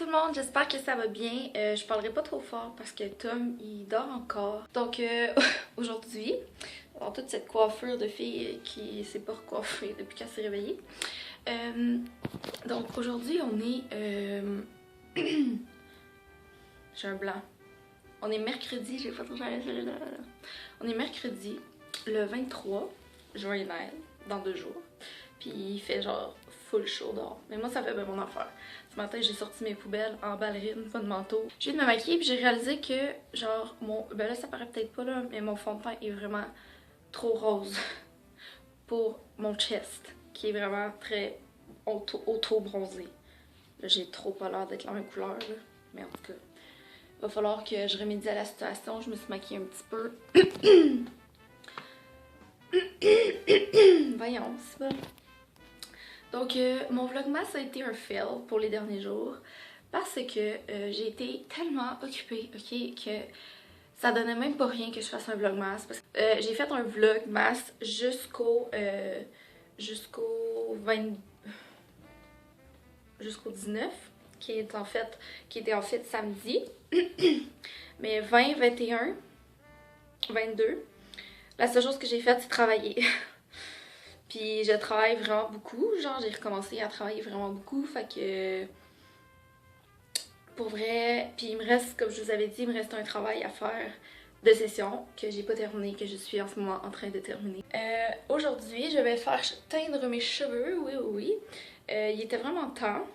tout le monde, j'espère que ça va bien. Je parlerai pas trop fort parce que Tom il dort encore. Donc aujourd'hui, on a toute cette coiffure de fille qui s'est pas recoiffée depuis qu'elle s'est réveillée. Donc aujourd'hui on est... J'ai un blanc. On est mercredi, j'ai pas trop... On est mercredi, le 23 juin, dans 2 jours. Puis il fait genre full chaud dehors. Mais moi ça fait bien mon affaire. Ce matin j'ai sorti mes poubelles en ballerine, pas de manteau. Je viens de me maquiller puis j'ai réalisé que genre mon... Ben là ça paraît peut-être pas là, mais mon fond de teint est vraiment trop rose pour mon chest. Qui est vraiment très auto-bronzé. Là j'ai trop pas l'air d'être la même couleur là. Mais en tout cas, il va falloir que je remédie à la situation. Je me suis maquillée un petit peu. Voyons, c'est pas... Donc, mon vlogmas a été un fail pour les derniers jours parce que j'ai été tellement occupée, ok, que ça donnait même pas rien que je fasse un vlogmas. Parce que j'ai fait un vlogmas jusqu'au 19, qui était en fait samedi. Mais 20, 21, 22, la seule chose que j'ai faite, c'est travailler. Puis je travaille vraiment beaucoup, genre j'ai recommencé à travailler vraiment beaucoup, fait que pour vrai, puis il me reste, comme je vous avais dit, il me reste un travail à faire de session que j'ai pas terminé, que je suis en ce moment en train de terminer. Aujourd'hui, je vais faire teindre mes cheveux, oui. Il était vraiment temps,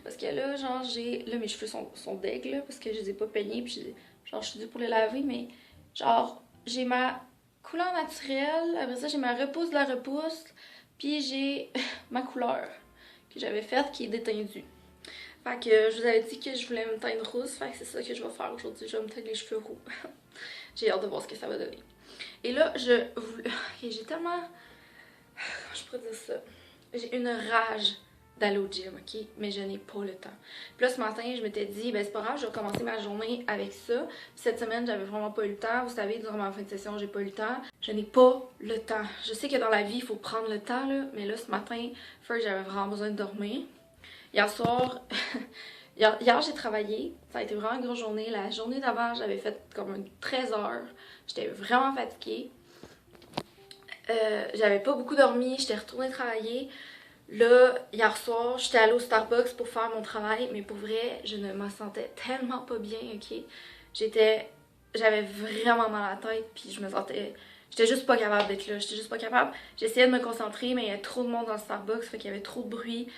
parce que là, genre là mes cheveux sont deg là, parce que je les ai pas peignés, puis genre je suis due pour les laver, mais genre j'ai ma couleur naturelle, après ça j'ai ma repousse de la repousse, puis j'ai ma couleur que j'avais faite qui est déteindue. Fait que je vous avais dit que je voulais me teindre rousse, fait que c'est ça que je vais faire aujourd'hui, je vais me teindre les cheveux roux. J'ai hâte de voir ce que ça va donner. Et là, j'ai tellement... Comment je pourrais dire ça? J'ai une rage d'aller au gym, ok? Mais je n'ai pas le temps. Puis là, ce matin, je m'étais dit, ben c'est pas grave, je vais commencer ma journée avec ça. Puis cette semaine, j'avais vraiment pas eu le temps. Vous savez, durant ma fin de session, j'ai pas eu le temps. Je n'ai pas le temps. Je sais que dans la vie, il faut prendre le temps, là. Mais là, ce matin, j'avais vraiment besoin de dormir. Hier soir, hier j'ai travaillé. Ça a été vraiment une grosse journée. La journée d'avant, j'avais fait comme 13 heures. J'étais vraiment fatiguée. J'avais pas beaucoup dormi. J'étais retournée travailler. Là, hier soir, j'étais allée au Starbucks pour faire mon travail, mais pour vrai, je ne me sentais tellement pas bien, ok? J'avais vraiment mal à la tête, puis j'étais juste pas capable d'être là, j'étais juste pas capable. J'essayais de me concentrer, mais il y avait trop de monde dans le Starbucks, fait qu'il y avait trop de bruit.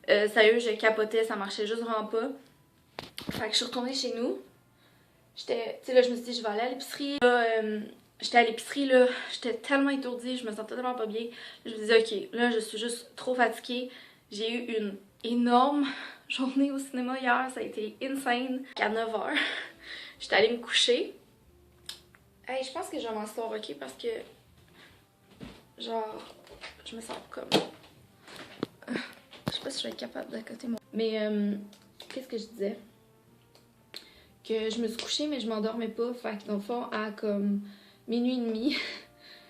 Sérieux, je capotais, ça marchait juste vraiment pas. Fait que je suis retournée chez nous. Tu sais, là, je me suis dit, je vais aller à l'épicerie. J'étais à l'épicerie, là, j'étais tellement étourdie, je me sentais tellement pas bien. Je me disais, ok, là, je suis juste trop fatiguée. J'ai eu une énorme journée au cinéma hier, ça a été insane. À 9h, j'étais allée me coucher. Hey, je pense que je vais m'asseoir, ok, parce que, genre, je me sens comme... Je sais pas si je vais être capable d'accoter mon... Mais, qu'est-ce que je disais? Que je me suis couchée, mais je m'endormais pas. Fait que dans le fond, à comme minuit et demi,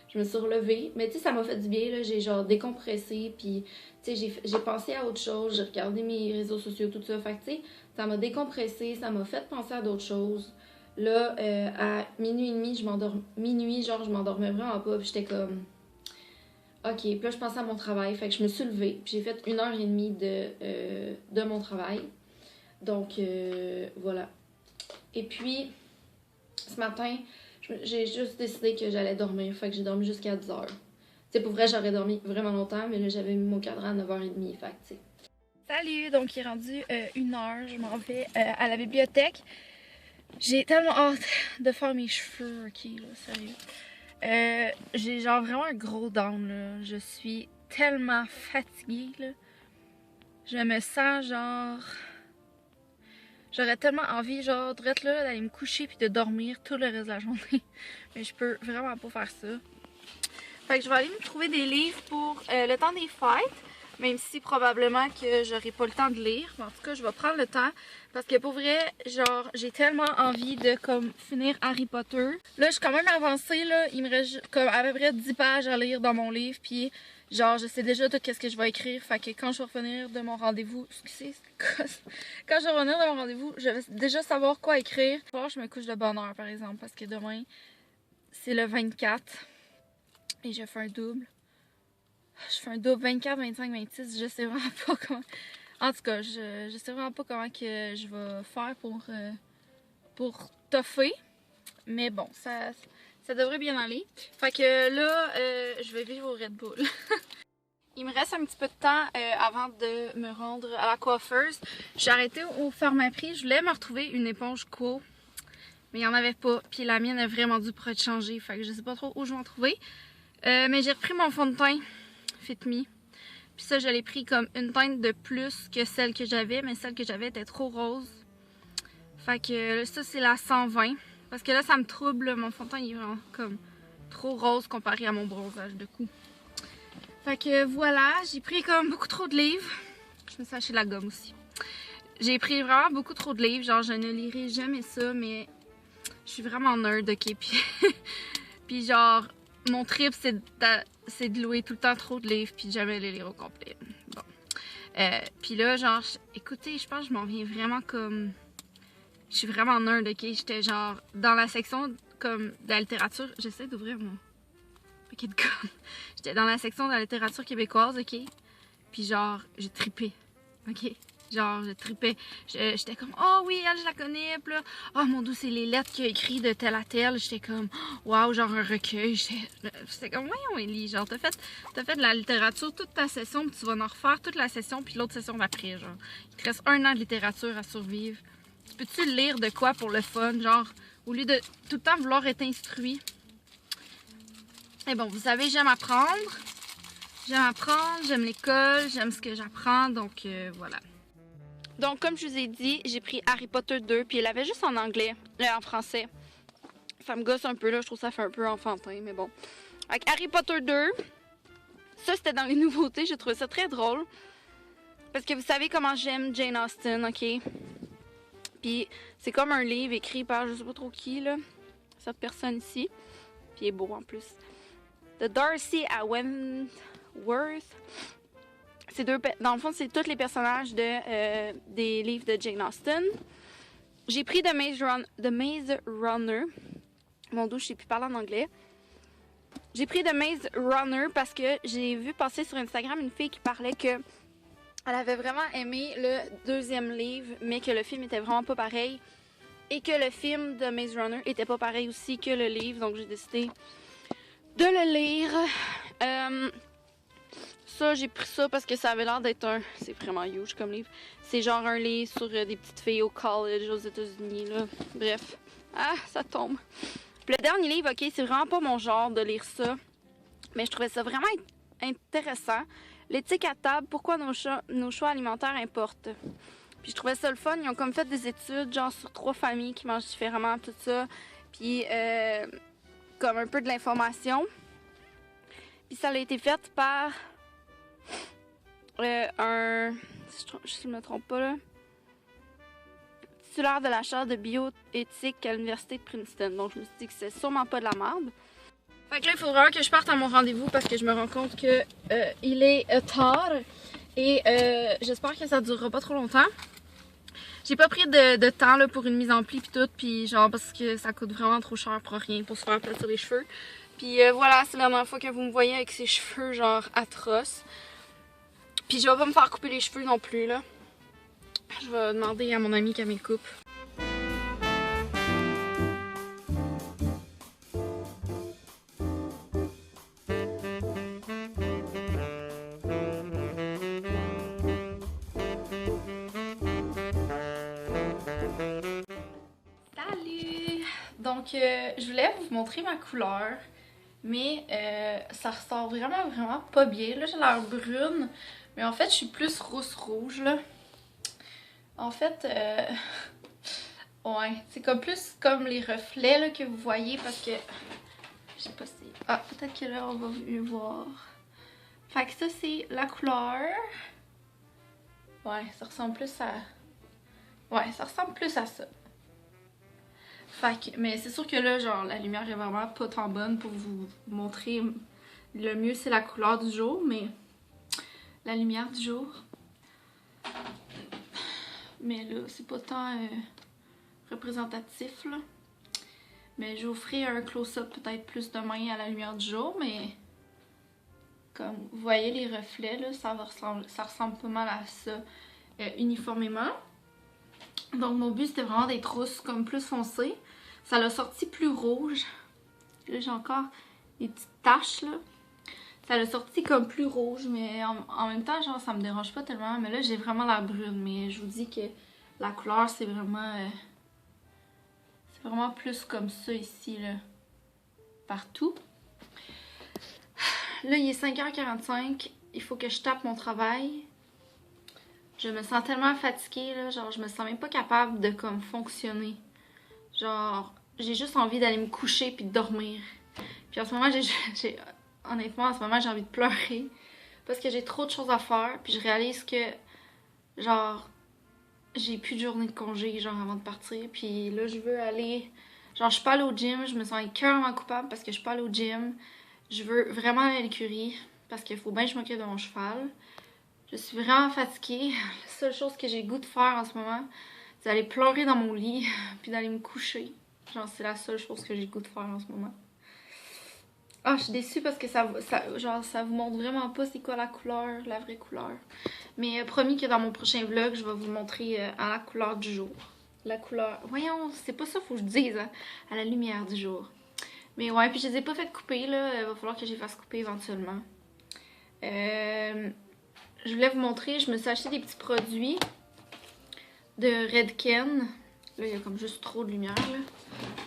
je me suis relevée. Mais tu sais, ça m'a fait du bien, là. J'ai genre décompressé, puis tu sais, j'ai pensé à autre chose. J'ai regardé mes réseaux sociaux, tout ça. Fait que tu sais, ça m'a décompressé, ça m'a fait penser à d'autres choses. Là, à minuit et demi, je m'endormais vraiment pas. Puis j'étais comme... Ok, puis là, je pensais à mon travail. Fait que je me suis levée, puis j'ai fait 1h30 de mon travail. Donc, voilà. Et puis, ce matin, j'ai juste décidé que j'allais dormir. Fait que j'ai dormi jusqu'à 10h. Tu sais, pour vrai, j'aurais dormi vraiment longtemps, mais là, j'avais mis mon cadran à 9h30. Fait que, tu sais. Salut! Donc, il est rendu 1h. Je m'en vais à la bibliothèque. J'ai tellement hâte de faire mes cheveux, ok, là, sérieux. J'ai genre vraiment un gros down, là. Je suis tellement fatiguée, là. Je me sens genre... J'aurais tellement envie, genre, d'être là, d'aller me coucher puis de dormir tout le reste de la journée. Mais je peux vraiment pas faire ça. Fait que je vais aller me trouver des livres pour le temps des fêtes. Même si probablement que j'aurai pas le temps de lire. Mais en tout cas, je vais prendre le temps. Parce que pour vrai, genre, j'ai tellement envie de comme finir Harry Potter. Là, je suis quand même avancée, là. Il me reste comme à peu près 10 pages à lire dans mon livre. Puis, genre, je sais déjà tout ce que je vais écrire. Fait que quand je vais revenir de mon rendez-vous... Excusez, quand je vais revenir de mon rendez-vous, je vais déjà savoir quoi écrire. Il va falloir que je me couche de bonne heure, par exemple. Parce que demain, c'est le 24. Et je fais un double. Je fais un double 24, 25, 26. Je sais vraiment pas comment... En tout cas, je sais vraiment pas comment que je vais faire pour toffer. Mais bon, ça devrait bien aller. Fait que là, je vais vivre au Red Bull. Il me reste un petit peu de temps avant de me rendre à la coiffeuse. J'ai arrêté au Pharmaprix. Je voulais me retrouver une éponge Quo. Mais il n'y en avait pas. Puis la mienne est vraiment due pour être changée. Fait que je sais pas trop où je vais en trouver. Mais j'ai repris mon fond de teint Fit Me. Puis ça, je l'ai pris comme une teinte de plus que celle que j'avais, mais celle que j'avais était trop rose. Fait que ça, c'est la 120. Parce que là, ça me trouble. Mon fond de teint, il est vraiment comme trop rose comparé à mon bronzage de cou. Fait que voilà, j'ai pris comme beaucoup trop de livres. Je me suis acheté la gomme aussi. J'ai pris vraiment beaucoup trop de livres. Genre, je ne lirai jamais ça, mais je suis vraiment nerd, ok? Puis genre, mon trip, c'est de louer tout le temps trop de livres puis de jamais les lire au complet. Bon. Puis là, genre, écoutez, je pense que je m'en viens vraiment comme... Je suis vraiment nerd, ok? J'étais genre dans la section comme de la littérature. J'essaie d'ouvrir mon paquet de gomme. J'étais dans la section de la littérature québécoise, ok? Puis genre, j'ai trippé, ok? Genre, je tripais. J'étais comme, oh oui, elle, je la connais. Puis là, oh mon Dieu, c'est les lettres qu'il a écrites de tel à tel. J'étais comme, waouh, genre un recueil. J'étais comme, voyons, Ellie, genre, t'as fait de la littérature toute ta session, puis tu vas en refaire toute la session, puis l'autre session d'après, genre. Il te reste 1 an de littérature à survivre. Tu peux-tu lire de quoi pour le fun, genre, au lieu de tout le temps vouloir être instruit? Et bon, vous savez, j'aime apprendre. J'aime l'école, j'aime ce que j'apprends, donc voilà. Donc, comme je vous ai dit, j'ai pris Harry Potter 2, puis il l'avait juste en anglais, en français. Ça me gosse un peu, là, je trouve que ça fait un peu enfantin, mais bon. Avec Harry Potter 2, ça, c'était dans les nouveautés, j'ai trouvé ça très drôle. Parce que vous savez comment j'aime Jane Austen, ok? Puis, c'est comme un livre écrit par je sais pas trop qui, là, cette personne ici. Puis, il est beau en plus. The Darcy à Wentworth. Dans le fond, c'est tous les personnages des livres de Jane Austen. J'ai pris The Maze Runner. Mon Dieu, je sais plus parler en anglais. J'ai pris The Maze Runner parce que j'ai vu passer sur Instagram une fille qui parlait que elle avait vraiment aimé le 2e livre, mais que le film était vraiment pas pareil. Et que le film de Maze Runner était pas pareil aussi que le livre. Donc j'ai décidé de le lire. Ça, j'ai pris ça parce que ça avait l'air d'être un... C'est vraiment huge comme livre. C'est genre un livre sur des petites filles au college aux États-Unis, là. Bref. Ah, ça tombe. Puis le dernier livre, ok, c'est vraiment pas mon genre de lire ça. Mais je trouvais ça vraiment intéressant. L'éthique à table, pourquoi nos choix alimentaires importent. Puis je trouvais ça le fun. Ils ont comme fait des études, genre sur 3 familles qui mangent différemment, tout ça. Puis comme un peu de l'information. Puis ça a été fait par... si je ne me trompe pas là, titulaire de la chaire de bioéthique à l'université de Princeton. Donc je me suis dit que c'est sûrement pas de la merde. Fait que là, il faut vraiment que je parte à mon rendez-vous parce que je me rends compte que il est tard et j'espère que ça durera pas trop longtemps. J'ai pas pris de temps là, pour une mise en pli pis tout, puis genre parce que ça coûte vraiment trop cher pour rien, pour se faire aplatir les cheveux. Puis voilà, c'est la dernière fois que vous me voyez avec ces cheveux genre atroces. Puis je vais pas me faire couper les cheveux non plus là. Je vais demander à mon ami qu'elle me les coupe. Salut! Donc je voulais vous montrer ma couleur. Mais ça ressort vraiment pas bien. Là, j'ai l'air brune. Mais en fait, je suis plus rousse-rouge, là. En fait, ouais, c'est comme plus comme les reflets là, que vous voyez parce que... Je sais pas si... Ah, peut-être que là, on va mieux voir. Fait que ça c'est la couleur. Ouais, ça ressemble plus à... Ouais, ça ressemble plus à ça. Fait que, mais c'est sûr que là, genre, la lumière est vraiment pas tant bonne pour vous montrer. Le mieux, c'est la couleur du jour, mais la lumière du jour. Mais là, c'est pas tant représentatif, là. Mais je vous ferai un close-up peut-être plus demain à la lumière du jour, mais comme vous voyez les reflets, là, ça ressemble pas mal à ça uniformément. Donc mon but c'était vraiment des trousses comme plus foncées. Ça l'a sorti plus rouge. Là j'ai encore des petites taches là. Ça l'a sorti comme plus rouge, mais en même temps genre ça me dérange pas tellement. Mais là j'ai vraiment la brune, mais je vous dis que la couleur c'est vraiment plus comme ça ici là. Partout. Là il est 5h45, il faut que je tape mon travail. Je me sens tellement fatiguée, là, genre je me sens même pas capable de comme fonctionner. Genre, j'ai juste envie d'aller me coucher puis de dormir. Puis en ce moment, honnêtement, en ce moment, j'ai envie de pleurer. Parce que j'ai trop de choses à faire, puis je réalise que, genre, j'ai plus de journée de congé, genre, avant de partir. Puis là, je veux aller... Genre, je suis pas allée au gym, je me sens écœurément coupable parce que je suis pas allée au gym. Je veux vraiment aller à l'écurie, parce qu'il faut bien que je m'occupe de mon cheval. Je suis vraiment fatiguée. La seule chose que j'ai le goût de faire en ce moment, c'est d'aller pleurer dans mon lit puis d'aller me coucher. Genre, c'est la seule chose que j'ai le goût de faire en ce moment. Ah, je suis déçue parce que ça vous montre vraiment pas c'est quoi la couleur, la vraie couleur. Mais promis que dans mon prochain vlog, je vais vous montrer à la couleur du jour. La couleur... Voyons, c'est pas ça faut que je dise, hein, à la lumière du jour. Mais ouais, puis je les ai pas fait couper, là. Il va falloir que je les fasse couper éventuellement. Je voulais vous montrer, je me suis acheté des petits produits de Redken. Là, il y a comme juste trop de lumière, là.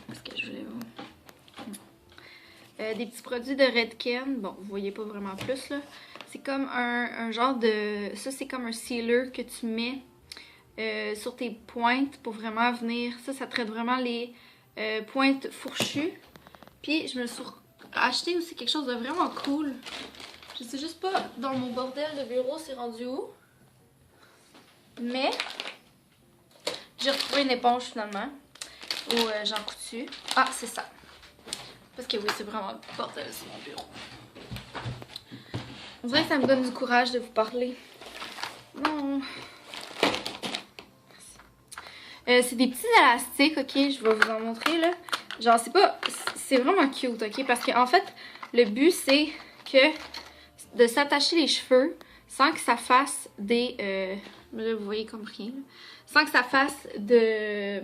Parce que je voulais vous... des petits produits de Redken. Bon, vous voyez pas vraiment plus, là. C'est comme un genre de... Ça, c'est comme un sealer que tu mets sur tes pointes pour vraiment venir... Ça traite vraiment les pointes fourchues. Puis, je me suis acheté aussi quelque chose de vraiment cool. Je sais juste pas dans mon bordel de bureau c'est rendu où. Mais j'ai retrouvé une éponge finalement. Où Jean Coutu. Ah, c'est ça. Parce que oui, c'est vraiment le bordel sur mon bureau. On dirait que ça me donne du courage de vous parler. Non. C'est des petits élastiques, ok? Je vais vous en montrer là. Genre, c'est pas... C'est vraiment cute, ok? Parce qu'en fait, le but c'est que... de s'attacher les cheveux sans que ça fasse des... là, vous voyez comme rien. Sans que ça fasse des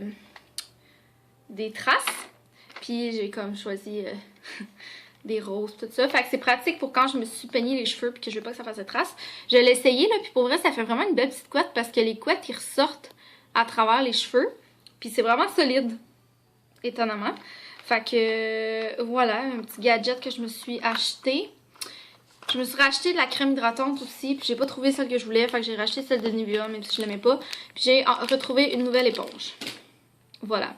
traces. Puis j'ai comme choisi des roses, tout ça. Fait que c'est pratique pour quand je me suis peigné les cheveux puis que je veux pas que ça fasse de traces. Je l'ai essayé, là, puis pour vrai, ça fait vraiment une belle petite couette parce que les couettes, ils ressortent à travers les cheveux. Puis c'est vraiment solide, étonnamment. Fait que voilà, un petit gadget que je me suis acheté. Je me suis racheté de la crème hydratante aussi, puis j'ai pas trouvé celle que je voulais, fait que j'ai racheté celle de Nivea, même si je l'aimais pas. Puis j'ai retrouvé une nouvelle éponge. Voilà.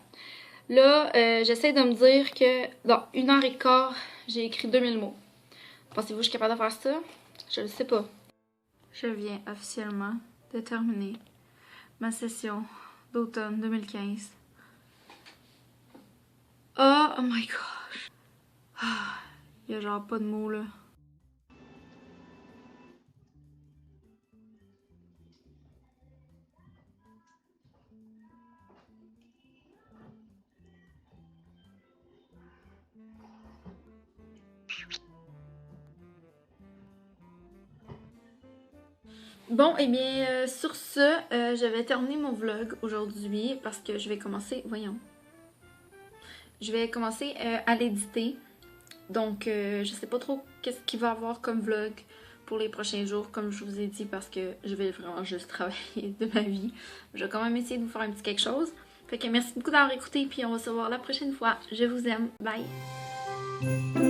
Là, j'essaie de me dire que dans 1h15, j'ai écrit 2000 mots. Pensez-vous que je suis capable de faire ça? Je le sais pas. Je viens officiellement de terminer ma session d'automne 2015. Oh my gosh! Ah, y a genre pas de mots là. Bon, et bien, sur ce, je vais terminer mon vlog aujourd'hui parce que je vais commencer, voyons, je vais commencer à l'éditer. Donc, je sais pas trop qu'est-ce qu'il va y avoir comme vlog pour les prochains jours, comme je vous ai dit, parce que je vais vraiment juste travailler de ma vie. Je vais quand même essayer de vous faire un petit quelque chose. Fait que merci beaucoup d'avoir écouté, puis on va se voir la prochaine fois. Je vous aime. Bye!